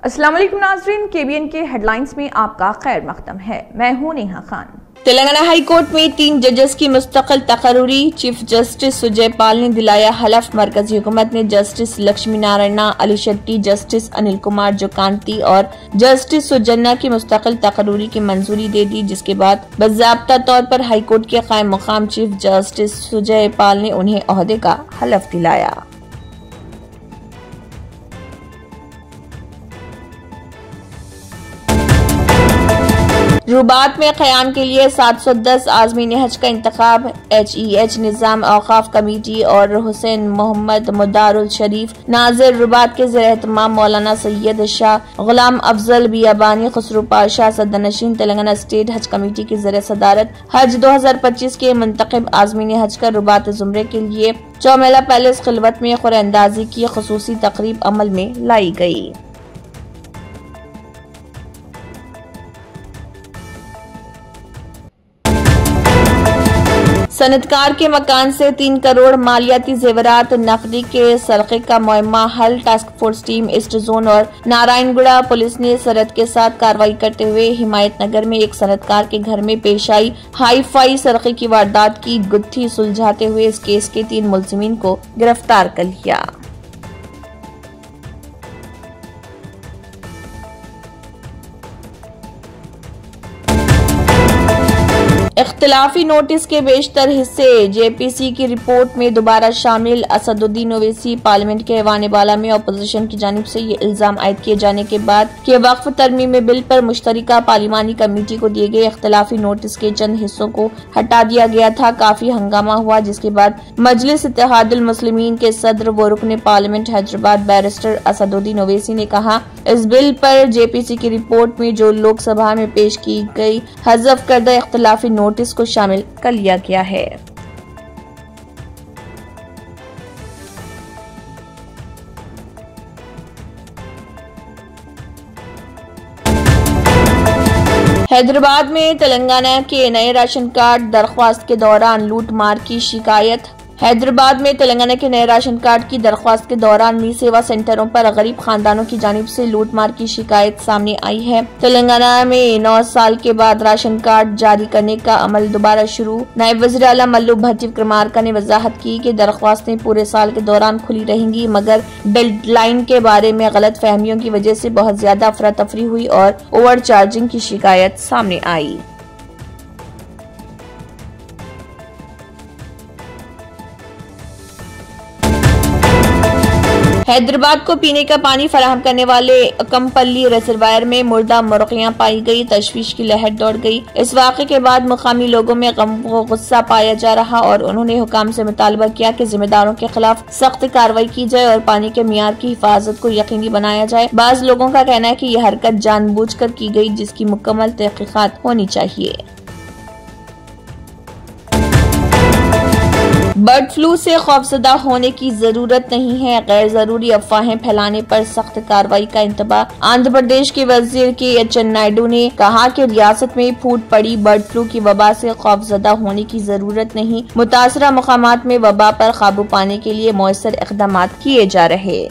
अस्सलाम वालेकुम नाज़रीन, KBN के हेडलाइंस में आपका खैर मक़दम है। मैं हूं नेहा खान। तेलंगाना हाई कोर्ट में 3 जजेस की मुस्तकिल तकर्री। चीफ जस्टिस सुजय पाल ने दिलाया हलफ। मरकजी हुकूमत ने जस्टिस लक्ष्मी नारायण, अली शेट्टी, जस्टिस अनिल कुमार जोकांती और जस्टिस सुजन्ना की मुस्तकिल तकर्री की मंजूरी दे दी, जिसके बाद बाज़ाब्ता तौर पर हाई कोर्ट के कायम मुकाम चीफ जस्टिस सुजय पाल ने उन्हें ओहदे का हलफ दिलाया। रुबात में क़याम के लिए 710 आज़मीन हज का इंतखाब। HEH निज़ाम औक़ाफ़ कमेटी और हुसैन मोहम्मद मुदारुल शरीफ नाज़िर रुबात के ज़ेर-ए-एहतमाम मौलाना सैयद शाह गुलाम अफजल बियाबानी खुसरू पाशा सदरनशीन तेलंगाना स्टेट हज कमेटी की ज़ेर सदारत हज 2025 के मुंतखब आज़मीन हज का रुबात ज़ुमरे के लिए चौमेला पैलेस खिलवत में क़ुरअंदाज़ी की ख़ुसूसी तक़रीब अमल में लाई गई। सनतकार के मकान से 3 करोड़ मालियाती जेवरात नकदी के सरक़े का मुअम्मा हल। Task force team east zone और नारायणगुड़ा पुलिस ने सरहद के साथ कार्रवाई करते हुए हिमायत नगर में एक सनतकार के घर में पेश आई हाई फाई सरक़े की वारदात की गुत्थी सुलझाते हुए इस केस के 3 मुलजिमीन को गिरफ्तार कर लिया। इख्तिलाफी नोटिस के बेशतर हिस्से JPC की रिपोर्ट में दोबारा शामिल। असदुद्दीन ओवैसी पार्लियामेंट के ऐवान बाला में अपोजिशन की जानिब से ये इल्जाम आयद किए जाने के बाद कि वक्फ तरमीमी बिल पर मुश्तरका पार्लिमानी कमेटी को दिए गए इख्तिलाफी नोटिस के चंद हिस्सों को हटा दिया गया था। काफी हंगामा हुआ, जिसके बाद मजलिस इत्तेहादुल मुस्लिमीन के सदर व रुकने पार्लियामेंट हैदराबाद बैरिस्टर असदुद्दीन ओवैसी ने कहा, इस बिल पर JPC की रिपोर्ट में जो लोकसभा में पेश की गई हज़फ करदा इख्तिलाफी नोटिस को शामिल कर लिया गया है। हैदराबाद में तेलंगाना के नए राशन कार्ड दरख्वास्त के दौरान लूटमार की शिकायत। हैदराबाद में तेलंगाना के नए राशन कार्ड की दरख्वास्त के दौरान मी सेवा सेंटरों पर गरीब खानदानों की जानिब से लूटमार की शिकायत सामने आई है। तेलंगाना में 9 साल के बाद राशन कार्ड जारी करने का अमल दोबारा शुरू। नायब वज़ीर आला मल्लू भट्टी विक्रमार्का ने वजाहत की कि दरख्वास्तें पूरे साल के दौरान खुली रहेंगी, मगर डेडलाइन के बारे में गलत फहमियों की वजह से बहुत ज्यादा अफरा तफरी हुई और ओवर चार्जिंग की शिकायत सामने आई। हैदराबाद को पीने का पानी फराहम करने वाले कंपल्ली रिजर्वायर में मुर्दा मुर्गियां पाई गई। तशवीश की लहर दौड़ गई। इस वाक़े के बाद मुकामी लोगों में गम व गुस्सा पाया जा रहा और उन्होंने हुकाम से मुतालबा किया कि जिम्मेदारों के खिलाफ सख्त कार्रवाई की जाए और पानी के मियार की हिफाजत को यकीनी बनाया जाए। बाज़ लोगों का कहना है कि यह हरकत जानबूझकर की गई, जिसकी मुकम्मल तहकीकात होनी चाहिए। बर्ड फ्लू से खौफजदा होने की जरूरत नहीं है। गैर जरूरी अफवाहें फैलाने पर सख्त कार्रवाई का इंतबाह। आंध्र प्रदेश के वजीर KH नायडू ने कहा कि रियासत में फूट पड़ी बर्ड फ्लू की वबा से खौफजदा होने की जरूरत नहीं। मुतासरा मकामात में वबा पर काबू पाने के लिए मौसर इक़दाम किए जा रहे।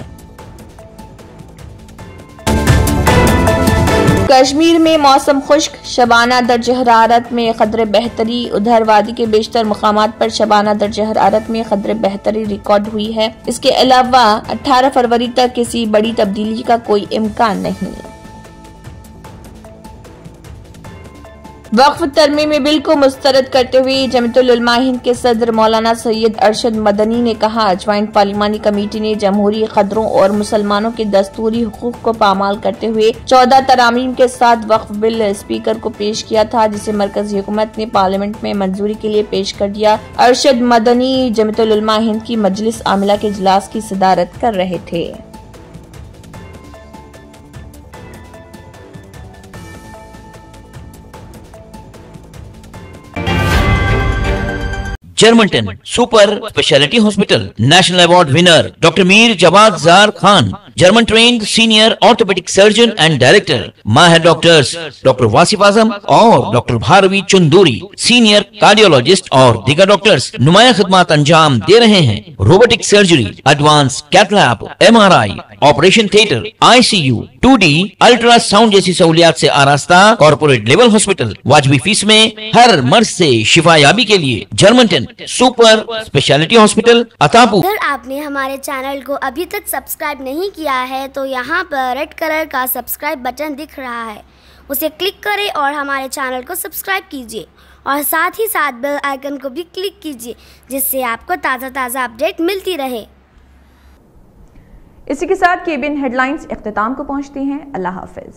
कश्मीर में मौसम खुश्क। शबाना दर्ज हरारत में खदरे बेहतरी। उधर वादी के बेशतर मुकामात पर शबाना दर्ज हरारत में खदरे बेहतरी रिकॉर्ड हुई है। इसके अलावा 18 फरवरी तक किसी बड़ी तब्दीली का कोई इम्कान नहीं। वक्फ तरमीमी बिल को मुस्तरद करते हुए जमीयतुल उलमा हिंद के सदर मौलाना सैयद अरशद मदनी ने कहा, ज्वाइंट पार्लिमानी कमेटी ने जमहूरी कदरों और मुसलमानों के दस्तूरी हुकूक को पामाल करते हुए 14 तरामीम के साथ वक्फ बिल स्पीकर को पेश किया था, जिसे मरकजी हुकूमत ने पार्लियामेंट में मंजूरी के लिए पेश कर दिया। अरशद मदनी जमीयतुल उलमा हिंद की मजलिस आमिला के इजलास की सदारत कर रहे थे। Germanten super speciality hospital national award winner doctor Mir Jawad Zar Khan German trained senior orthopedic surgeon and director, माहिर डॉक्टर्स डॉक्टर वासिफ आजम और doctor Bharavi Chanduri, senior cardiologist और दीगर डॉक्टर्स नुमाया खिदमत अंजाम दे रहे हैं। Robotic surgery, advance cath lab, MRI, operation theatre, ICU, 2D ultrasound जैसी सहूलियात से आरास्ता कॉर्पोरेट लेवल हॉस्पिटल, वाजबी फीस में हर मर्ज से शिफायाबी के लिए जर्मन सुपर स्पेशलिटी हॉस्पिटल अतापू। अगर आपने हमारे चैनल को अभी तक सब्सक्राइब नहीं किया है तो यहाँ पर रेड कलर का सब्सक्राइब बटन दिख रहा है, उसे क्लिक करें और हमारे चैनल को सब्सक्राइब कीजिए और साथ ही साथ बेल आइकन को भी क्लिक कीजिए, जिससे आपको ताज़ा अपडेट मिलती रहे। इसी के साथ केबीएन हेडलाइंस इख्तिताम को पहुंचती हैं। अल्लाह हाफिज।